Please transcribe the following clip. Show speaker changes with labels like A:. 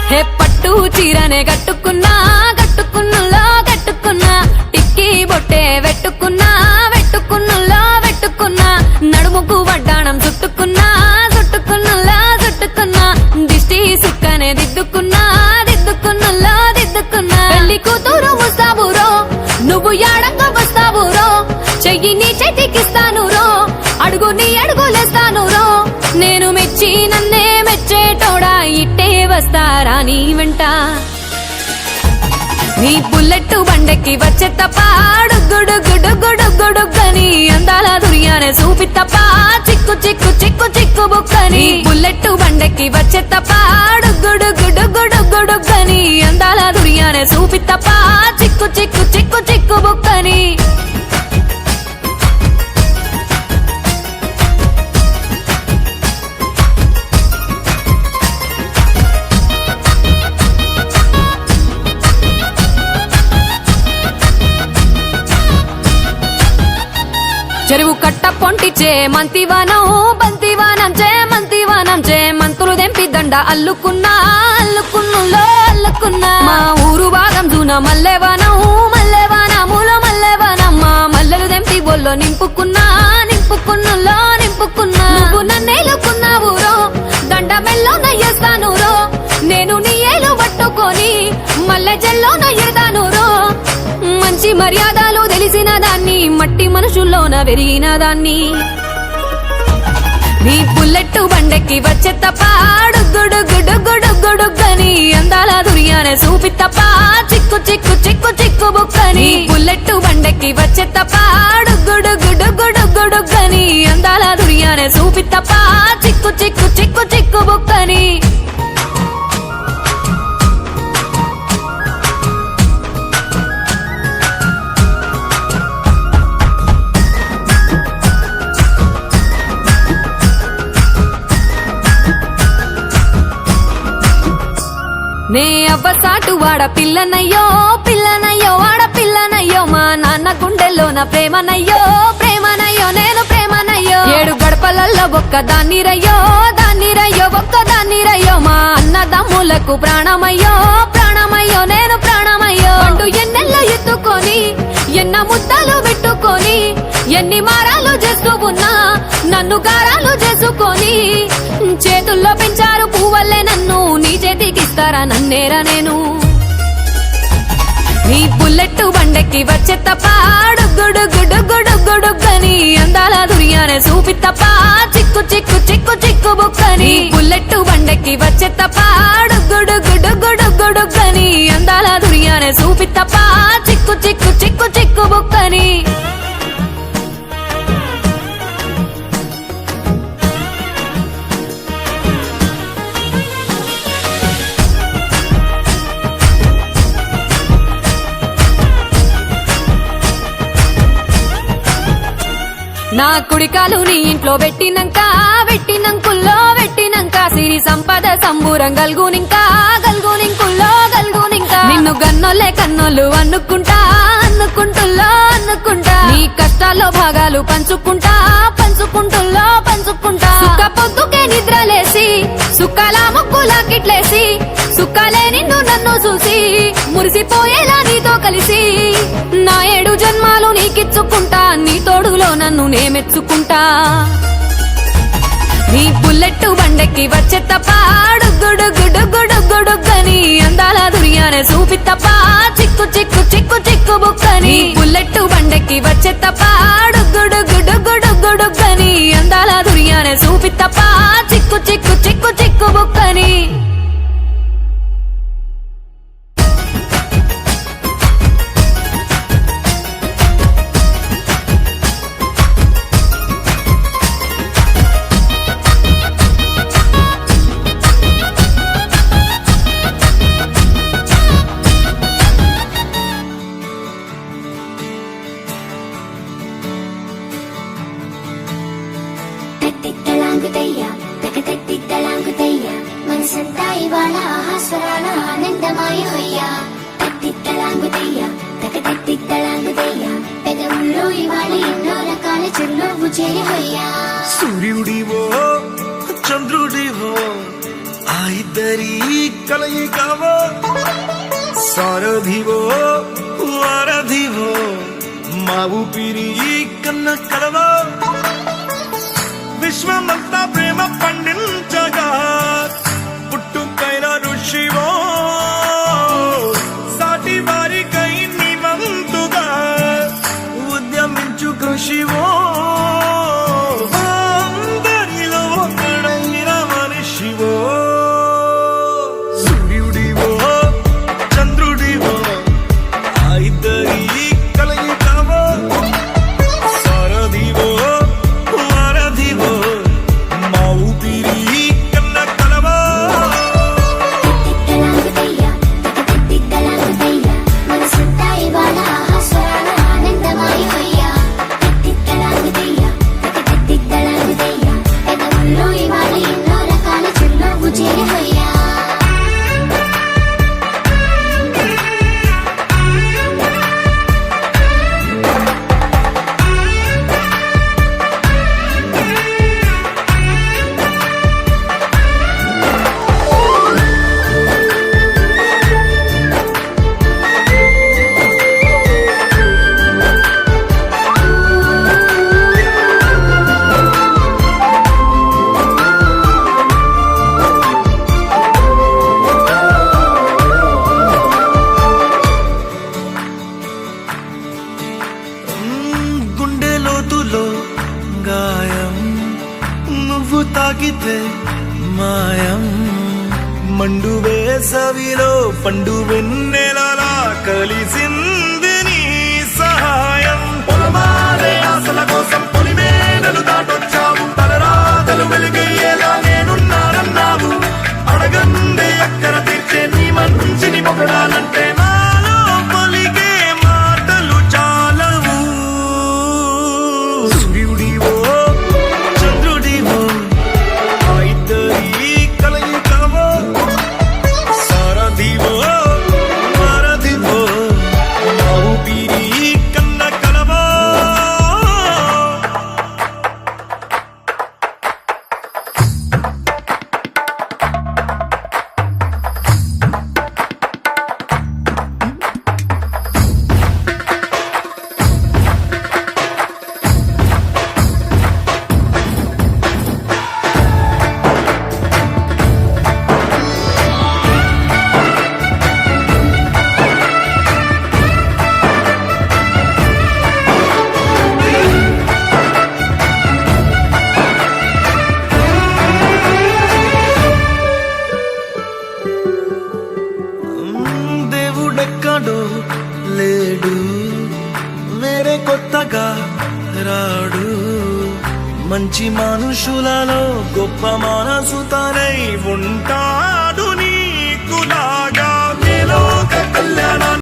A: హే పట్టు చీరనే కట్టుకున్నా కట్టుకున్నులో కట్టుకున్నా టిక్కీ బొట్టే వెట్టుకున్నా వెట్టుకున్నులో వెట్టుకున్నా నడుముకు వడ్డాణం చుట్టుకున్నా చుట్టుకున్నులో చుట్టుకున్నా దిష్టి సుక్కనే దిద్దుకున్నా దిద్దుకున్నులో దిద్దుకున్నా పెళ్లి కూతురు ముస్తాబురో నువ్వు యాడంగా వస్తావురో చెయ్యి నీ చేతికిస్తాను రో అడుగు నీ అడుగులేస్తాను రో నేను మెచ్చి నన్నే మెచ్చేటోడా ఇట్టే వస్తారా నీ వెంట నీ బుల్లెట్టు బండెక్కి వచ్చే తప్ప గుడుగుడుగుడుగుడుగని అందాల దుర్యానే చూపి తప్ప చిక్కు చిక్కు చిక్కు చిక్కు బుక్కని బుల్లెట్టు బండెక్కి వచ్చే తప్ప గుడుగుడుగుడుగుడుగని అందాల దుర్యానే చూపి తప్ప చిక్కు చిక్కు చిక్కు చిక్కు బుక్కని చెరువు కట్ట పొంటిచే మంతివానం బంతివానం చే మంతివానం చే మంతులు దెంపి దండ అల్లుకున్నా అల్లుకున్నులో అల్లుకున్నా మా ఊరు భాగం జూన మల్లెవానం మల్లెవానములో మల్లెవానమ్మ మల్లెలు దెంపి బొల్లో నింపుకున్నా నింపుకున్నులో నింపుకున్నా నువ్వు నన్నేలుకున్నావు రో దండ మెల్లో నయ్యేస్తాను రో నేను నీ ఏలు పట్టుకొని మల్లె జల్లో నయ్యేదాను రో మంచి మర్యాదలు తెలిసిన దాన్ని మట్టి మనుషుల్లోన వెరిగిన దాన్ని నీ బుల్లెట్టు బండెక్కి వచ్చే తప్ప గుడుగుడుగుడుగుడుగని అందాల దుర్యానే చూపి తప్ప చిక్కు చిక్కు చిక్కు చిక్కు బుక్కని బుల్లెట్టు బండెక్కి వచ్చే తప్ప గుడుగుడుగుడుగుడుగని అందాల దుర్యానే చూపి తప్ప చిక్కు చిక్కు చిక్కు చిక్కు బుక్కని నే అవ్వసాటు వాడ పిల్లనయ్యో పిల్లనయ్యో వాడ పిల్లనయ్యో మా నాన్న గుండెల్లోన ప్రేమనయ్యో ప్రేమనయ్యో నేను ప్రేమనయ్యో 7 గడపలల్లో ఒక్క దాన్నిరయ్యో దాన్నిరయ్యో ఒక్క దాన్నిరయ్యో మా అన్నదమ్ములకు ప్రాణమయ్యో ప్రాణమయ్యో నేను ప్రాణమయ్యో అంటూ ఎన్నెల్లో ఎత్తుకొని ఎన్న ముద్దలు పెట్టుకొని ఎన్ని మారాలు చేస్తూ ఉన్నా నన్ను గారాలు చేసుకొని చేతుల్లో పెంచారు పువ్వల్లే నన్ను నీ చేతికిస్తారా నన్నేరా నేను నీ బుల్లెట్టు బండెక్కి వచ్చే తప్ప గుడుగుడుగుడుగుడుగని అందాల దుర్యానే చూపి తప్ప చిక్కు చిక్కు చిక్కు చిక్కు బుక్కని బుల్లెట్టు బండెక్కి వచ్చే తప్ప గుడుగుడుగుడుగుడుగని అందాల దుర్యానే చూపి తప్ప చిక్కు చిక్కు చిక్కు చిక్కు బుక్కని నా కుడికాలు నీ ఇంట్లో పెట్టినంకుల్లో పెట్టినంక సిరి సంపద సంబూరం గల్గునింకుల్లో గల్గునింకా నిన్ను గన్నోలే కన్నోళ్ళు అనుకుంటుల్లో నీ కష్టాల్లో భాగాలు పంచుకుంటుల్లో సుక్క పొద్దుకే నిద్రలేసి సుక్కలా ముక్కులా కిట్లేసి సుక్కలే నిన్ను నన్ను చూసి మురిసిపోయేలా నీతో కలిసి నా 7 జన్మాలు నీకిచ్చుకుంటా నీ తోడులో నన్ను నేమెచ్చుకుంటా నీ బుల్లెట్టు బండెక్కి వచ్చే తప్ప గుడుగుడుగుడుగుడుగని అందాల దుర్యానే చూపి తప్ప చిక్కు చిక్కు చిక్కు చిక్కు బుక్కని బుల్లెట్టు బండెక్కి వచ్చే తప్ప గుడుగుడుగుడుగుడుగని అందాల దుర్యానే చూపి తప్ప చిక్కు చిక్కు చిక్కు చిక్కు బుక్కని
B: తిక్కలాంగుదయ్య తకదిద్దలాంగుదయ్య పెదవుల్లో ఇవాళ ఎన్నో రకాల చిరునవ్వు చేరవయ్యా
C: సూర్యుడివో చంద్రుడివో ఆ ఇద్దరి కలయికవో సారథివో వారధివో మా ఊపిరి కన్న కలవో విశ్వమంతా ప్రేమ పండించగా పుట్టుకైన ఋషివో సాటి వారికై నివంతుగా ఉద్యమించు కృషివో అందరిలో ఒకడైన మనిషివో సూర్యుడివో చంద్రుడివో ఆ ఇద్దరి కలయికవో సారథివో వారధివో మా ఊపిరి కన్న కలవో
B: తిక్కలాంగుదయ్య తకదిద్దలాంగుదయ్య మనసంతా ఇవాళ ఆహాస్వరాల ఆనందమాయవయ్యా తిక్కలాంగుదయ్య తకదిద్దలాంగుదయ్య పెదవుల్లో ఇవాళ ఎన్నో రకాల చిరునవ్వు చేరవయ్యా
C: గుండె లోతులో గాయం నువ్వు తాకితే మాయం మండు వేసవిలో పండు వెన్నెలలా కలిసింది నీ సహాయం పొలమారే ఆశల కోసం పొలిమేనలు దాటొచ్చావు తలరాతలు వెలుగయ్యేలా నేనున్నానన్నావు అడగందే అక్కర తీర్చే నీ మంచిని పొగడాలంటే నాలో పలికే మాటలు చాలవు సూర్యుడివో చంద్రుడివో ఆ ఇద్దరి కలయికవో సారథివో వారధివో మా ఊపిరి కన్న కలవో దేవుడెక్కడో లేడు వేరే కొత్తగా రాడు మంచి మనుషులలో గొప్ప మనసు తనై ఉంటాడు నీకులాగా నేలోక కళ్యాణ